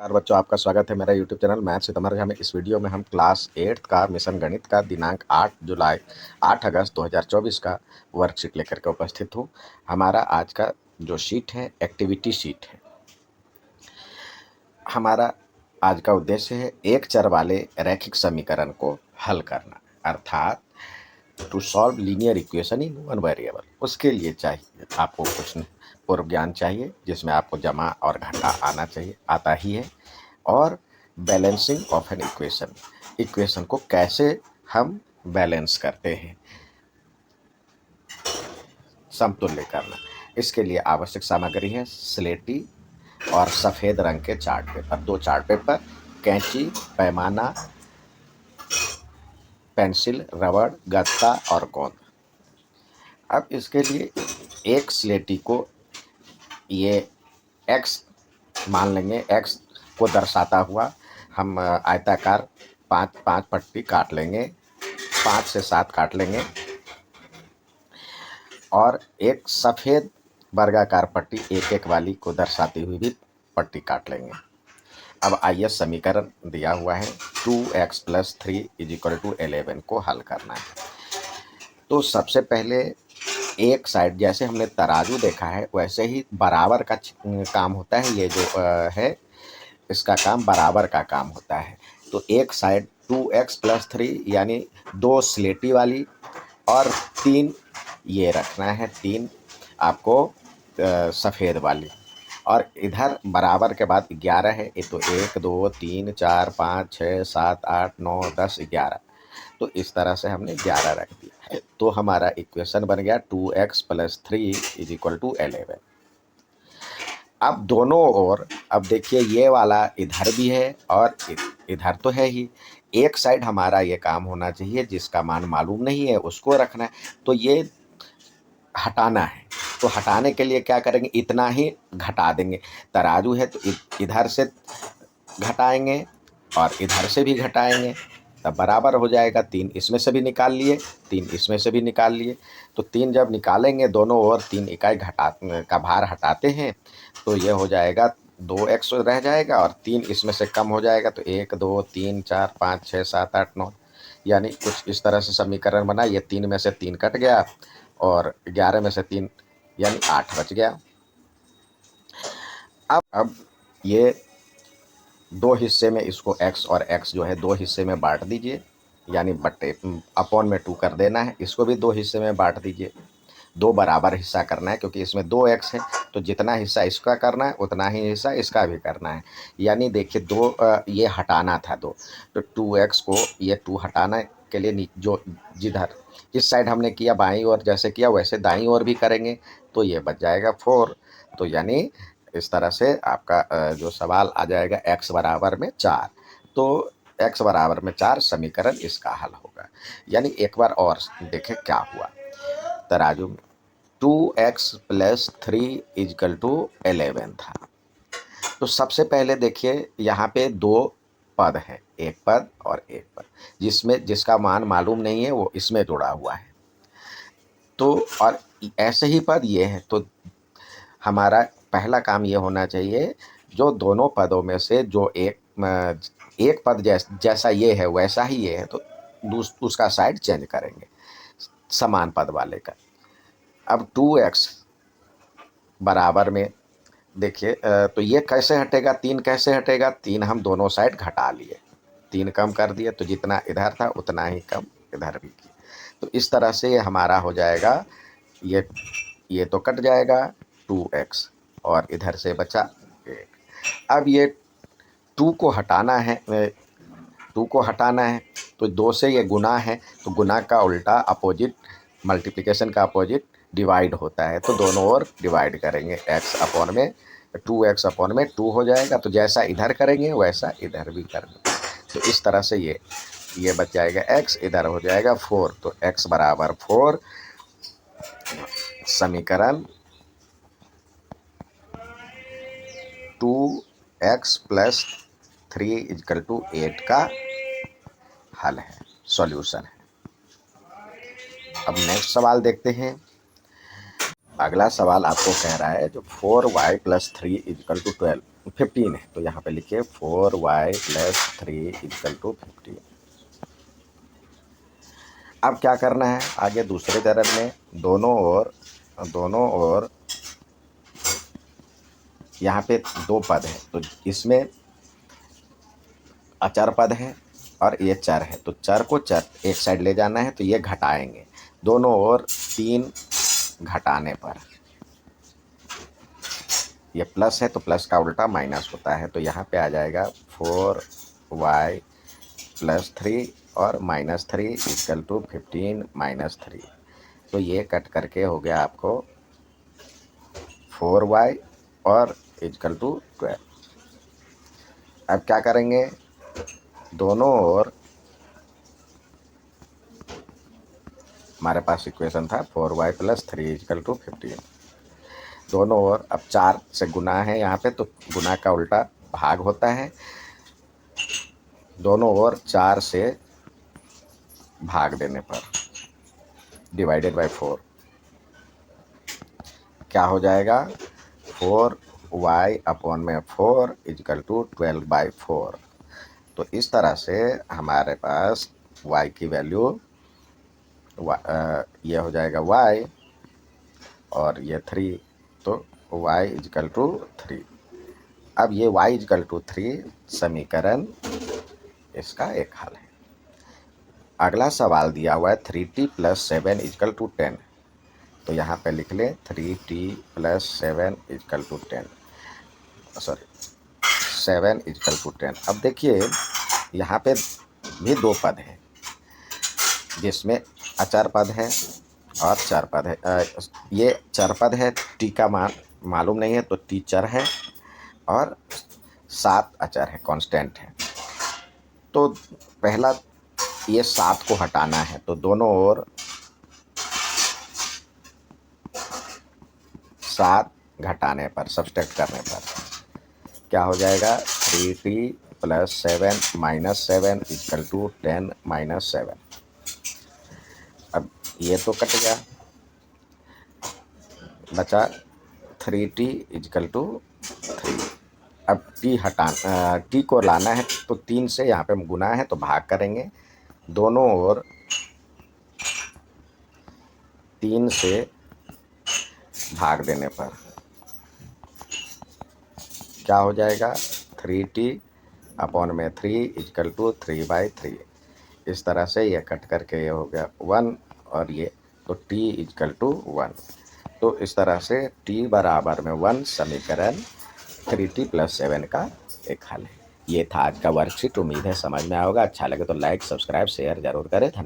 नमस्कार बच्चों, आपका स्वागत है मेरा यूट्यूब चैनल मैथ सितंबर में। इस वीडियो में हम क्लास 8 का मिशन गणित का दिनांक 8 अगस्त 2024 का वर्कशीट लेकर के उपस्थित हूँ। हमारा आज का जो शीट है एक्टिविटी शीट है। हमारा आज का उद्देश्य है एक चर वाले रैखिक समीकरण को हल करना, अर्थात to solve linear equation in one variable. उसके लिए चाहिए आपको कुछ पूर्व ज्ञान चाहिए, जिसमें आपको जमा और घटा आना चाहिए, आता ही है। और balancing of an equation, equation को कैसे हम बैलेंस करते हैं, समतुल्य करना। इसके लिए आवश्यक सामग्री है स्लेटी और सफ़ेद रंग के चार्ट पेपर, 2 चार्ट पेपर, कैंची, पैमाना, पेंसिल, रबड़, गत्ता और गोंद। अब इसके लिए एक स्लेटी को ये एक्स मान लेंगे, एक्स को दर्शाता हुआ हम आयताकार 5 पट्टी काट लेंगे, 5 से 7 काट लेंगे और एक सफ़ेद वर्गाकार पट्टी एक एक वाली को दर्शाती हुई भी पट्टी काट लेंगे। अब आइए समीकरण दिया हुआ है 2x + 3 = 11 को हल करना है। तो सबसे पहले एक साइड, जैसे हमने तराजू देखा है वैसे ही बराबर का काम होता है। ये जो है इसका काम बराबर का काम होता है। तो एक साइड 2x + 3 यानी 2 स्लेटी वाली और 3 ये रखना है, 3 आपको सफ़ेद वाली। और इधर बराबर के बाद 11 है, ये तो 1 2 3 4 5 6 7 8 9 10 11। तो इस तरह से हमने 11 रख दिया। तो हमारा इक्वेशन बन गया 2x + 3 = 11। अब दोनों ओर, अब देखिए ये वाला इधर भी है और इधर तो है ही। एक साइड हमारा ये काम होना चाहिए जिसका मान मालूम नहीं है उसको रखना है, तो ये हटाना है। तो हटाने के लिए क्या करेंगे, इतना ही घटा देंगे। तराजू है तो इधर से घटाएंगे और इधर से भी घटाएंगे, तब बराबर हो जाएगा। 3 इसमें से भी निकाल लिए, 3 इसमें से भी निकाल लिए। तो 3 जब निकालेंगे दोनों ओर 3 इकाई का भार हटाते हैं तो ये हो जाएगा 2x रह जाएगा और 3 इसमें से कम हो जाएगा। तो 1 2 3 4 5 6 7 8 9, यानी कुछ इस तरह से समीकरण बना। ये 3 में से 3 कट गया और 11 में से 3 यानी 8 बच गया। अब ये 2 हिस्से में इसको x और x जो है 2 हिस्से में बांट दीजिए, यानी बट्टे अपॉन में 2 कर देना है। इसको भी 2 हिस्से में बांट दीजिए, 2 बराबर हिस्सा करना है, क्योंकि इसमें 2x है तो जितना हिस्सा इसका करना है उतना ही हिस्सा इसका भी करना है। यानी देखिए 2 ये हटाना था 2, तो 2x को ये 2 हटाना के लिए जो जिधर जिस साइड हमने किया बाईं ओर जैसे किया वैसे दाईं ओर भी करेंगे, तो ये बच जाएगा 4। तो यानी इस तरह से आपका जो सवाल आ जाएगा x = 4। तो x = 4 समीकरण इसका हल होगा। यानी एक बार और देखें क्या हुआ। तराजू में 2x + 3 = 11 था। तो सबसे पहले देखिए यहाँ पे 2 पद है, एक पद और एक पद, जिसका मान मालूम नहीं है वो इसमें जुड़ा हुआ है। तो और ऐसे ही पद ये है, तो हमारा पहला काम ये होना चाहिए जो दोनों पदों में से जो एक पद जैसा ये है वैसा ही ये है, तो उसका साइड चेंज करेंगे समान पद वाले का। अब 2x बराबर में देखिए तो ये कैसे हटेगा, 3 कैसे हटेगा, 3 हम दोनों साइड घटा लिए, 3 कम कर दिए, तो जितना इधर था उतना ही कम इधर भी किया। तो इस तरह से ये हमारा हो जाएगा, ये तो कट जाएगा 2x और इधर से बचा 1। अब ये 2 को हटाना है, 2 को हटाना है तो 2 से ये गुना है, तो गुना का उल्टा अपोजिट, मल्टीप्लिकेशन का अपोजिट डिवाइड होता है, तो दोनों ओर डिवाइड करेंगे। x/2 हो जाएगा, तो जैसा इधर करेंगे वैसा इधर भी करेंगे। तो इस तरह से ये बच जाएगा x, इधर हो जाएगा 4। तो x = 4 समीकरण 2x + 3 = 8 का हल है, सॉल्यूशन है। अब नेक्स्ट सवाल देखते हैं। अगला सवाल आपको कह रहा है जो 4y प्लस 3 इजकल टू 15 है, तो यहाँ पे लिखिए 4y प्लस 3 इजकल टू 15। अब क्या करना है आगे दूसरे चरण में, दोनों ओर यहाँ पे दो पद है, तो इसमें अचर पद है और ये चर है, तो चर को चर एक साइड ले जाना है, तो ये घटाएंगे दोनों ओर 3 घटाने पर, ये प्लस है तो प्लस का उल्टा माइनस होता है, तो यहाँ पे आ जाएगा 4y प्लस 3 और माइनस 3 इक्वल टू 15 माइनस 3। तो ये कट करके हो गया आपको 4y और इक्वल टू 12। अब क्या करेंगे, दोनों ओर हमारे पास इक्वेशन था 4y प्लस 3 इक्वल टू 15, दोनों ओर अब 4 से गुना है यहाँ पे, तो गुना का उल्टा भाग होता है, दोनों ओर 4 से भाग देने पर डिवाइडेड बाय 4 क्या हो जाएगा 4y अपॉन में 4 इक्वल टू 12/4। तो इस तरह से हमारे पास y की वैल्यू ये हो जाएगा y और ये 3, तो y इक्वल टू 3। अब ये y इक्वल टू 3 समीकरण इसका एक हल है। अगला सवाल दिया हुआ है 3t प्लस 7 इक्वल टू 10, तो यहाँ पे लिख लें 3t plus 7 equal to 10, sorry 7 equal to 10। अब देखिए यहाँ पे भी दो पद है जिसमें अचर पद है और चर पद है। ये चर पद है, टी का मान मालूम नहीं है तो टी चर है और 7 अचर है, कांस्टेंट है। तो पहला ये 7 को हटाना है, तो दोनों ओर 7 घटाने पर, सब्सट्रैक्ट करने पर क्या हो जाएगा 3t plus 7 minus 7 equal to 10 minus 7। अब ये तो कट गया, बचा 3t इक्वल टू 3। अब टी को लाना है, तो 3 से यहाँ पे गुना है तो भाग करेंगे, दोनों ओर 3 से भाग देने पर क्या हो जाएगा 3t अपॉन में 3 इक्वल टू 3/3। इस तरह से ये कट करके ये हो गया 1 और ये, तो t इक्वल टू 1। तो इस तरह से t बराबर में 1 समीकरण 3t प्लस 7 का एक हल है। ये था आज का वर्कशीट, उम्मीद है समझ में आएगा। अच्छा लगे तो लाइक सब्सक्राइब शेयर जरूर करें। धन्यवाद।